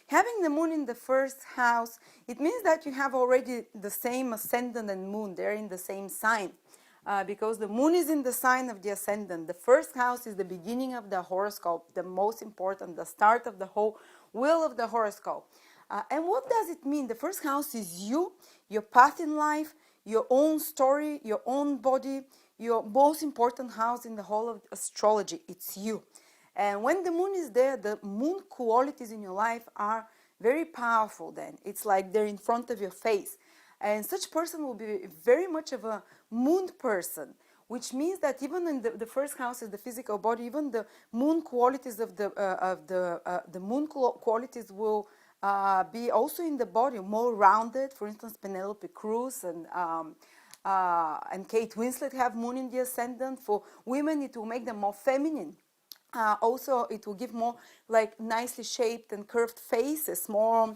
having the moon in the first house, it means that you have already the same ascendant and moon. They're in the same sign. Because the moon is in the sign of the ascendant. The first house is the beginning of the horoscope, the most important, the start of the whole wheel of the horoscope. And what does it mean? The first house is you, your path in life, your own story, your own body, your most important house in the whole of astrology. It's you. And when the moon is there, the moon qualities in your life are very powerful then. It's like they're in front of your face. And such person will be very much of a moon person, which means that even in the first house is the physical body, even the moon qualities of the moon qualities will be also in the body, more rounded. For instance, Penelope Cruz and Kate Winslet have moon in the ascendant. For women, it will make them more feminine. Also, it will give more like nicely shaped and curved faces, more,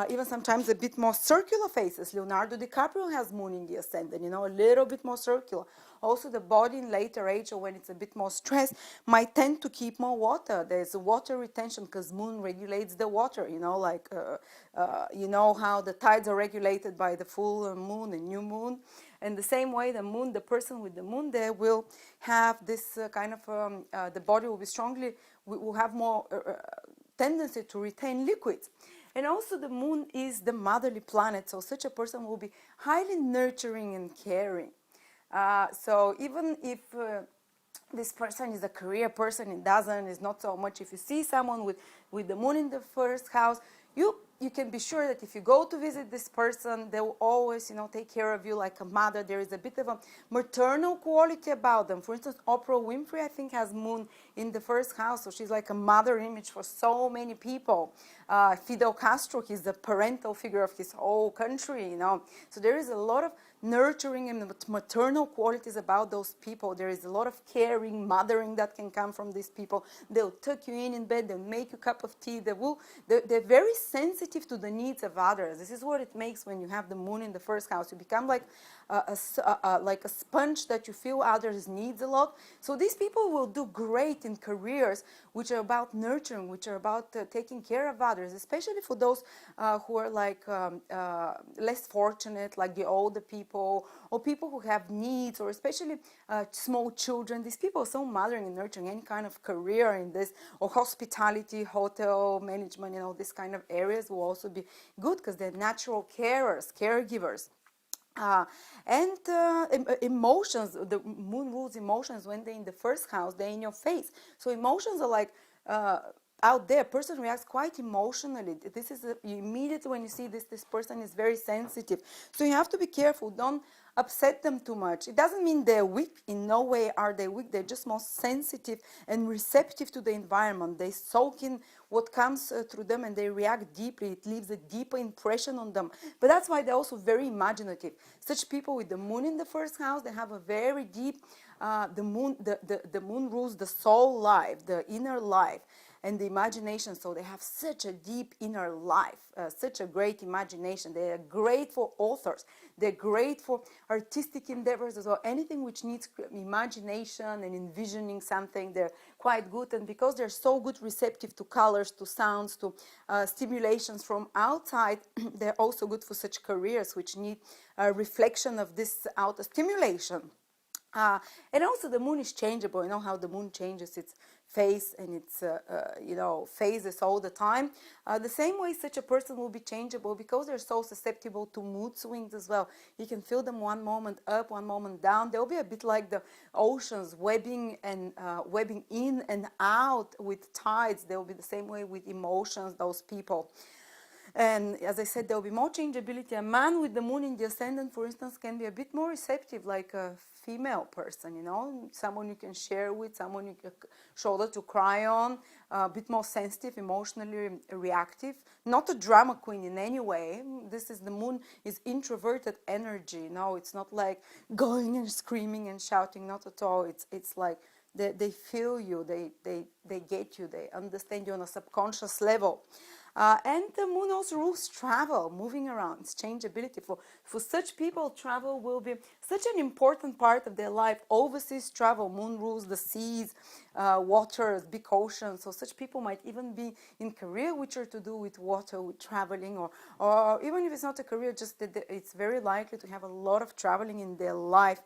even sometimes a bit more circular faces. Leonardo DiCaprio has moon in the ascendant, a little bit more circular. Also, the body in later age or when it's a bit more stressed might tend to keep more water. There's water retention because moon regulates the water, like, how the tides are regulated by the full moon and new moon. And the same way, the person with the moon there will have this kind of, the body will be will have more tendency to retain liquids. And also the moon is the motherly planet, so such a person will be highly nurturing and caring. So even if this person is a career person, it's not so much. If you see someone with the moon in the first house, you can be sure that if you go to visit this person, they will always, take care of you like a mother. There is a bit of a maternal quality about them. For instance, Oprah Winfrey, I think, has moon in the first house, so she's like a mother image for so many people. Fidel Castro, he's the parental figure of his whole country, So there is a lot of nurturing and maternal qualities about those people. There is a lot of caring, mothering that can come from these people. They'll tuck you in bed, they'll make you a cup of tea. They're very sensitive to the needs of others. This is what it makes when you have the moon in the first house. You become like a sponge that you feel others' needs a lot. So these people will do great in careers which are about nurturing, which are about taking care of others, especially for those who are like less fortunate, like the older people, or people who have needs, or especially small children. These people are so mothering and nurturing. Any kind of career in this, or hospitality, hotel management, this kind of areas will also be good because they're natural carers, caregivers. And emotions, the moon rules emotions. When they're in the first house, they're in your face. So emotions are like out there. Person reacts quite emotionally. This is immediately when you see this person is very sensitive. So you have to be careful. Don't upset them too much. It doesn't mean they're weak. In no way are they weak. They're just more sensitive and receptive to the environment. They soak in what comes through them and they react deeply. It leaves a deeper impression on them. But that's why they're also very imaginative. Such people with the moon in the first house, they have a very deep, the moon rules the soul life, the inner life, and the imagination. So they have such a deep inner life, such a great imagination. They are great for authors. They're great for artistic endeavors as well. Anything which needs imagination and envisioning something, they're quite good. And because they're so good receptive to colors, to sounds, to stimulations from outside, they're also good for such careers which need a reflection of this outer stimulation. And also the moon is changeable. You know how the moon changes its face and its phases all the time. The same way such a person will be changeable because they're so susceptible to mood swings as well. You can feel them one moment up, one moment down. They'll be a bit like the oceans, webbing in and out with tides. They'll be the same way with emotions, those people. And as I said, there will be more changeability. A man with the moon in the ascendant, for instance, can be a bit more receptive, like a female person, someone you can share with, someone you can shoulder to cry on, a bit more sensitive, emotionally reactive. Not a drama queen in any way. The moon is introverted energy. It's not like going and screaming and shouting, not at all. It's like they feel you, they get you, they understand you on a subconscious level. And the moon also rules travel, moving around, exchangeability. For such people, travel will be such an important part of their life. Overseas travel, moon rules the seas, waters, big oceans. So such people might even be in career which are to do with water, with traveling, or even if it's not a career, just that it's very likely to have a lot of traveling in their life.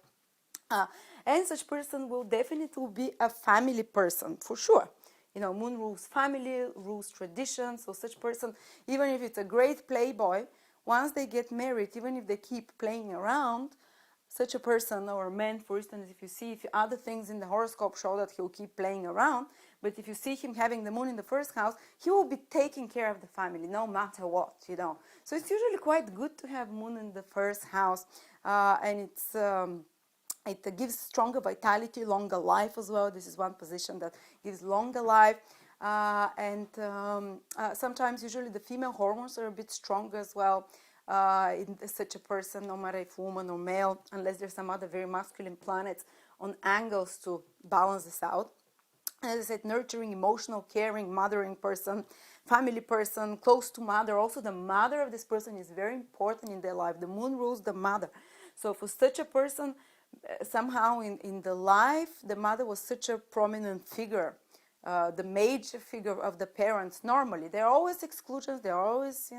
And such person will definitely be a family person, for sure. Moon rules family, rules tradition. So such person, even if it's a great playboy, once they get married, even if they keep playing around, such a person, or a man, for instance, if other things in the horoscope show that he'll keep playing around, but if you see him having the moon in the first house, he will be taking care of the family no matter what, So it's usually quite good to have moon in the first house, and it gives stronger vitality, longer life as well. This is one position that gives longer life. And sometimes, usually, the female hormones are a bit stronger as well in such a person, no matter if woman or male, unless there's some other very masculine planets on angles to balance this out. As I said, nurturing, emotional, caring, mothering person, family person, close to mother. Also, the mother of this person is very important in their life. The moon rules the mother. So for such a person, somehow in the life, the mother was such a prominent figure, the major figure of the parents. Normally, there are always exclusions. There are always,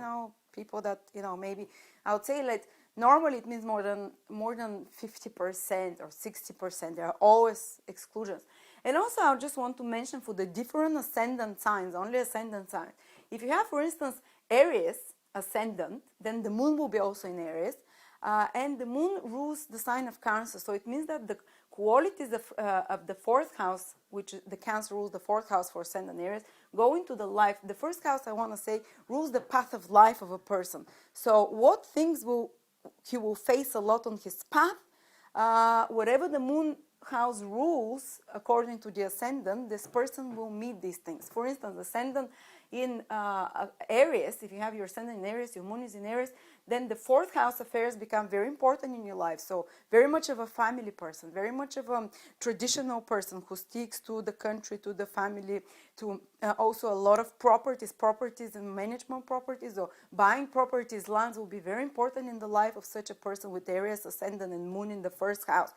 people that, maybe I would say like normally it means more than 50% or 60%. There are always exclusions. And also, I just want to mention for the different ascendant signs, only ascendant signs. If you have, for instance, Aries ascendant, then the moon will be also in Aries. And the moon rules the sign of Cancer. So it means that the qualities of the fourth house, which the Cancer rules the fourth house for Ascendant Aries, go into the life. The first house, I want to say, rules the path of life of a person. So what things he will face a lot on his path, whatever the moon house rules, according to the ascendant, this person will meet these things. For instance, ascendant in Aries, if you have your ascendant in Aries, your moon is in Aries, then the fourth house affairs become very important in your life. So very much of a family person, very much of a traditional person who sticks to the country, to the family, to also a lot of properties and management properties, or buying properties, lands will be very important in the life of such a person with Aries ascendant and moon in the first house.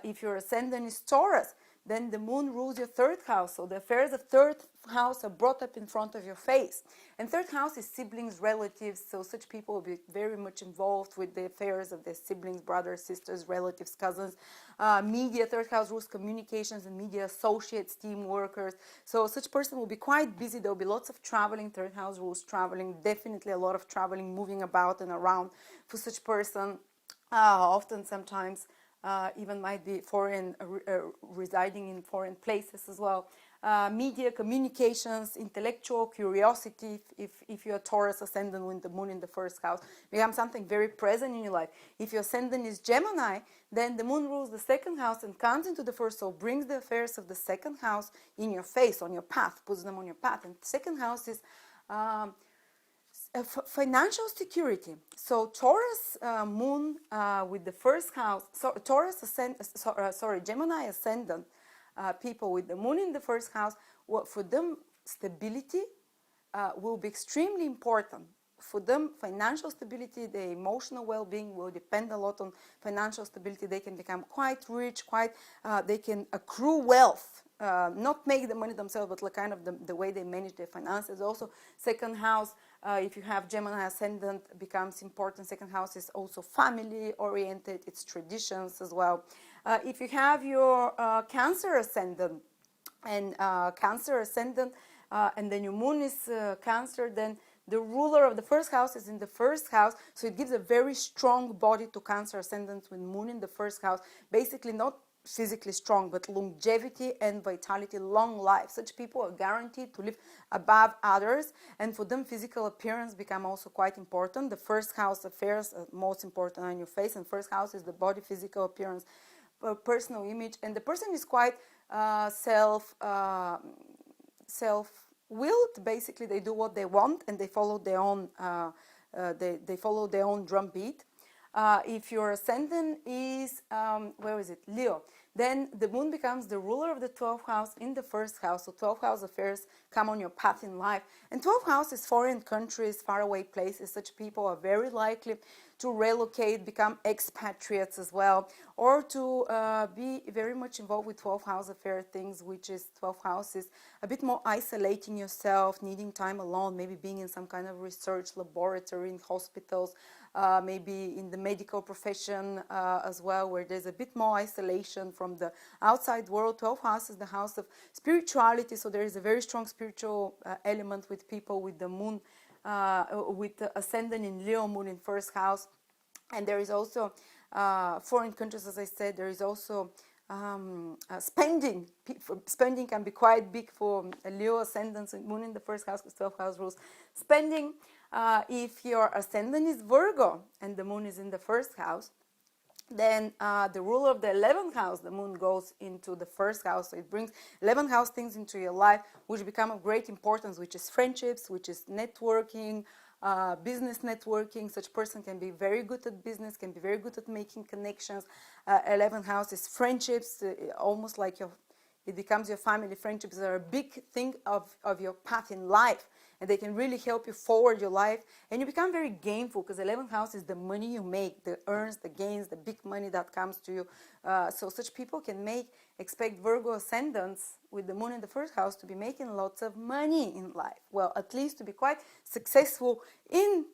If your ascendant is Taurus, then the moon rules your third house. So the affairs of third house are brought up in front of your face. And third house is siblings, relatives. So such people will be very much involved with the affairs of their siblings, brothers, sisters, relatives, cousins. Media, third house rules communications and media, associates, team workers. So such person will be quite busy. There will be lots of traveling. Third house rules traveling. Definitely a lot of traveling, moving about and around for such person. Often, sometimes, even might be residing in foreign places as well. Media, communications, intellectual, curiosity. If you're a Taurus ascendant with the moon in the first house, become something very present in your life. If your ascendant is Gemini, then the moon rules the second house and comes into the first, so brings the affairs of the second house in your face, on your path, puts them on your path. And the second house is financial security. So Taurus moon with the first house, Gemini ascendant people with the moon in the first house, for them stability will be extremely important. For them, financial stability, the emotional well-being will depend a lot on financial stability. They can become quite rich, they can accrue wealth, not make the money themselves, but like kind of the way they manage their finances. Also, second house, if you have Gemini ascendant, becomes important. Second house is also family-oriented, it's traditions as well. If you have your Cancer ascendant, and and then your moon is Cancer, then the ruler of the first house is in the first house, so it gives a very strong body to Cancer ascendants with moon in the first house. Basically, not physically strong, but longevity and vitality, long life. Such people are guaranteed to live above others, and for them, physical appearance become also quite important. The first house affairs are most important on your face, and first house is the body, physical appearance, personal image, and the person is quite self-willed. Basically, they do what they want and they follow their own drum beat. If your ascendant is Leo, then the moon becomes the ruler of the 12th house in the first house. So 12th house affairs come on your path in life. And 12th house is foreign countries, faraway places. Such people are very likely to relocate, become expatriates as well, or to be very much involved with 12th house affair things, which is 12th house is a bit more isolating yourself, needing time alone, maybe being in some kind of research laboratory in hospitals, maybe in the medical profession as well, where there's a bit more isolation from the outside world. 12th house is the house of spirituality, so there is a very strong spiritual element with people with the moon, with the ascendant in Leo, moon in first house. And there is also foreign countries, as I said. There is also spending. Spending can be quite big for a Leo ascendant, moon in the first house, because 12th house rules spending. If your ascendant is Virgo and the moon is in the first house, then the ruler of the 11th house, the moon, goes into the first house. So it brings 11th house things into your life, which become of great importance, which is friendships, which is networking, business networking. Such person can be very good at business, can be very good at making connections. 11th house is friendships, almost like it becomes your family. Friendships are a big thing of your path in life, and they can really help you forward your life, and you become very gainful, because 11th house is the money you make, the earns, the gains, the big money that comes to you. So such people can expect Virgo ascendants with the moon in the first house to be making lots of money in life. Well, at least to be quite successful in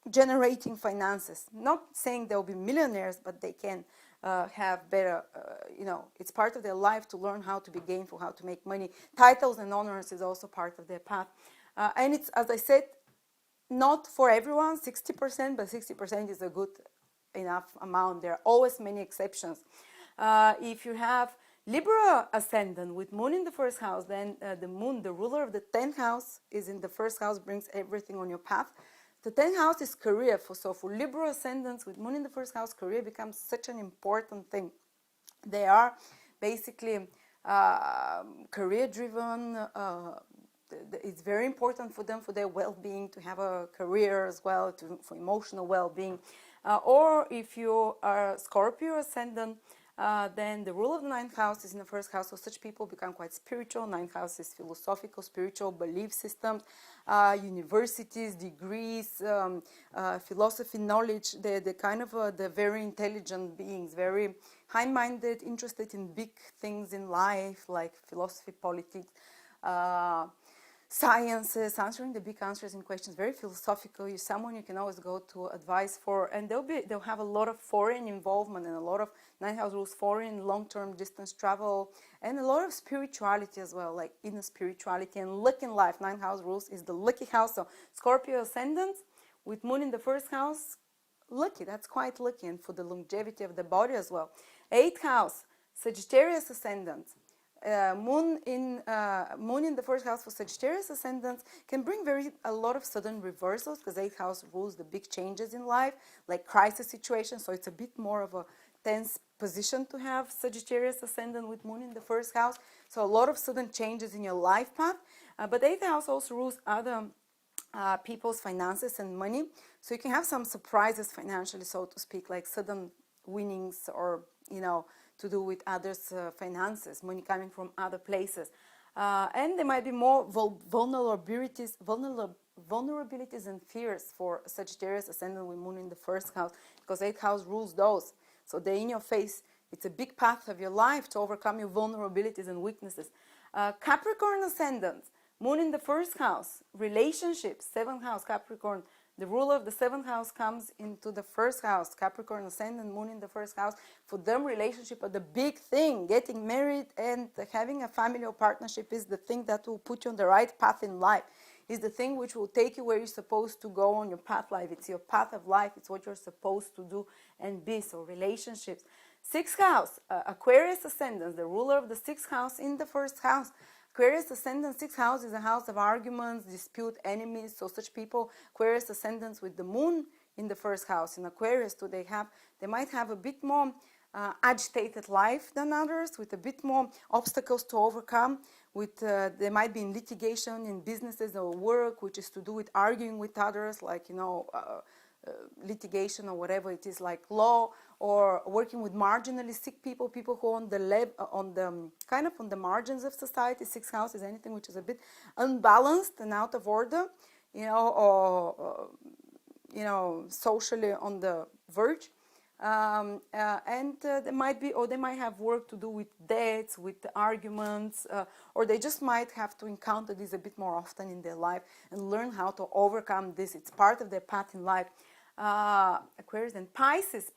generating finances. Not saying they'll be millionaires, but they can have better, it's part of their life to learn how to be gainful, how to make money. Titles and honors is also part of their path. And it's, as I said, not for everyone, 60%, but 60% is a good enough amount. There are always many exceptions. If you have Libra ascendant with moon in the first house, then the moon, the ruler of the 10th house, is in the first house, brings everything on your path. The 10th house is career. So for Libra ascendants with moon in the first house, career becomes such an important thing. They are basically career-driven. It's very important for them, for their well-being, to have a career as well, for emotional well-being. Or if you are Scorpio ascendant, then the rule of the 9th house is in the first house, so such people become quite spiritual. 9th house is philosophical, spiritual belief systems, universities, degrees, philosophy, knowledge. They're they're very intelligent beings, very high-minded, interested in big things in life, like philosophy, politics, sciences, answering the big answers in questions, very philosophical. You're someone you can always go to advice for, and they'll have a lot of foreign involvement, and a lot of 9th house rules foreign, long-term distance travel, and a lot of spirituality as well, like inner spirituality and luck in life. 9th house rules is the lucky house. So Scorpio ascendant with moon in the first house, lucky, that's quite lucky, and for the longevity of the body as well. 8th house, Sagittarius ascendant. Moon in the first house for Sagittarius ascendants can bring a lot of sudden reversals, because 8th house rules the big changes in life, like crisis situations. So it's a bit more of a tense position to have Sagittarius ascendant with moon in the first house. So a lot of sudden changes in your life path. But 8th house also rules other people's finances and money. So you can have some surprises financially, so to speak, like sudden winnings, or to do with others' finances, money coming from other places. And there might be more vulnerabilities and fears for Sagittarius ascendant with moon in the first house, because 8th house rules those. So they're in your face. It's a big path of your life to overcome your vulnerabilities and weaknesses. Capricorn ascendant, moon in the first house, relationships, 7th house, Capricorn. The ruler of the 7th house comes into the first house. Capricorn ascendant, moon in the first house. For them, relationship are the big thing. Getting married and having a family or partnership is the thing that will put you on the right path in life. Is the thing which will take you where you're supposed to go on your path life. It's your path of life. It's what you're supposed to do and be. So relationships. 6th house, Aquarius ascendant, the ruler of the 6th house in the first house. Aquarius ascendant, 6th house is a house of arguments, dispute, enemies. So such people, Aquarius ascendants with the moon in the first house in Aquarius, they might have a bit more agitated life than others, with a bit more obstacles to overcome. They might be in litigation in businesses or work, which is to do with arguing with others, like litigation or whatever it is, like law, or working with marginally sick people, people who are on the kind of on the margins of society. Sixth house is anything which is a bit unbalanced and out of order, or socially on the verge. They might be, or they might have work to do with debts, with arguments, or they just might have to encounter this a bit more often in their life and learn how to overcome this. It's part of their path in life. Aquarius and Pisces.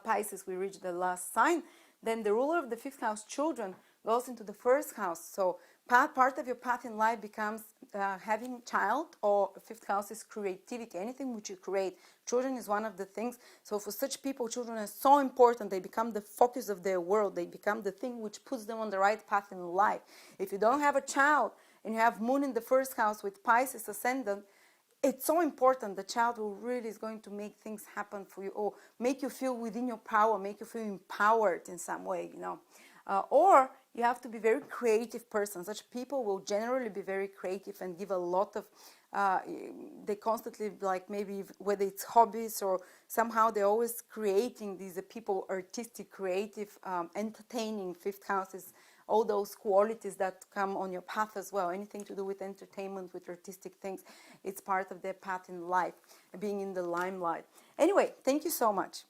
Pisces, we reach the last sign. Then the ruler of the fifth house, children, goes into the first house. So part of your path in life becomes having a child, or fifth house is creativity, anything which you create. Children is one of the things. So for such people, children are so important. They become the focus of their world. They become the thing which puts them on the right path in life. If you don't have a child and you have moon in the first house with Pisces ascendant, it's so important. The child will really is going to make things happen for you, or make you feel within your power, make you feel empowered in some way, or you have to be very creative person. Such people will generally be very creative and give a lot of, they constantly, like maybe whether it's hobbies or somehow they're always creating. These people, artistic, creative, entertaining. Fifth house is all those qualities that come on your path as well. Anything to do with entertainment, with artistic things, it's part of their path in life, being in the limelight. Anyway, thank you so much.